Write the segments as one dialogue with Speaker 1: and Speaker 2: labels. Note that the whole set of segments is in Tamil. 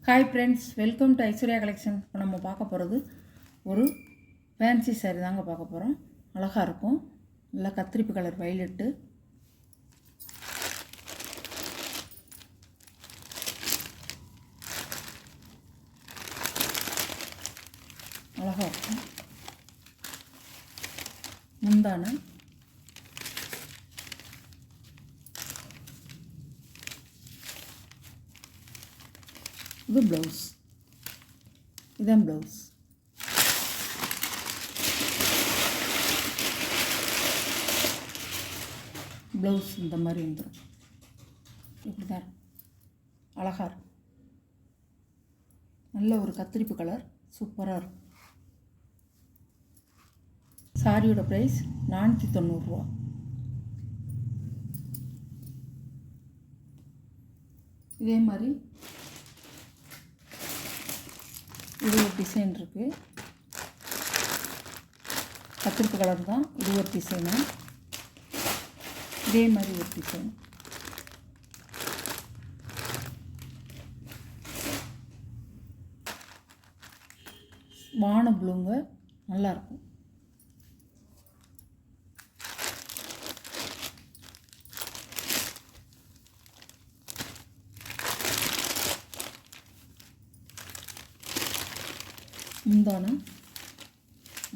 Speaker 1: Hi friends, welcome to Aishwarya collection. இப்போ நம்ம பார்க்க போகிறது ஒரு ஃபேன்சி சாரீ தாங்க பார்க்க போகிறோம். அழகாக இருக்கும். நல்லா கத்திரிப்பு கலர் வைலட்டு, அழகாக இருக்கும். முந்தான இது ப்ளவுஸ், இதுதான் ப்ளவுஸ். ப்ளவுஸ் இந்த மாதிரி வந்துடும். இப்படி தான் அழகாக இருக்கும். நல்ல ஒரு கத்திரிப்பு கலர், சூப்பராக இருக்கும். சாரியோட ப்ரைஸ் 490 ரூபா. இதே மாதிரி இது ஒரு டிசைன் இருக்குது. கத்திரிப்பு கலர் தான். இது ஒரு டிசைனு. இதே மாதிரி ஒரு டிசைன். வான ப்ளூங்க, நல்லாயிருக்கும்.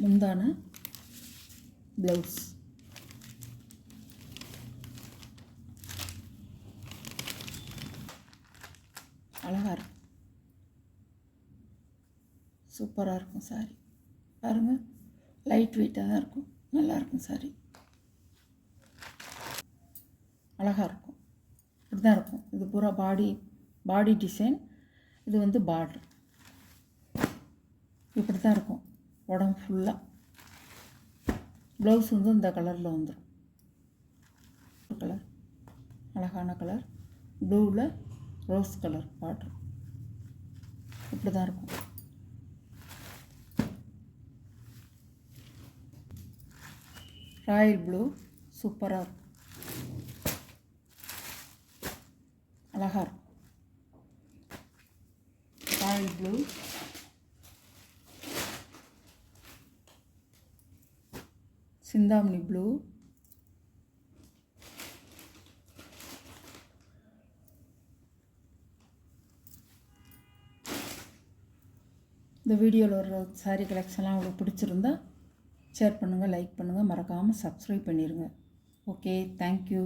Speaker 1: முந்தான ப்ளவுஸ். அழகாக இருக்கும், சூப்பராக இருக்கும் சாரி. பாருங்கள், லைட் வெயிட்டாக தான் இருக்கும். நல்லாயிருக்கும் சாரி, அழகாக இருக்கும். இப்படி தான் இருக்கும். இது பூரா பாடி டிசைன். இது வந்து பார்டர். இப்படி தான் இருக்கும் உடம்பு ஃபுல்லாக. ப்ளவுஸ் வந்து இந்த கலரில் வந்துடும். கலர் அழகான கலர், ப்ளூவில் ரோஸ் கலர் பார்டர். இப்படி தான் இருக்கும். ராயல் ப்ளூ, சூப்பராக இருக்கும். அழகாக இருக்கும். ராயல் ப்ளூ, சிந்தாமணி ப்ளூ, இந்த வீடியோவில் ஒரு சாரீ கலெக்ஷன்லாம் உங்களுக்கு பிடிச்சிருந்தா ஷேர் பண்ணுங்கள், லைக் பண்ணுங்கள், மறக்காமல் சப்ஸ்கிரைப் பண்ணிடுங்க. Okay, thank you.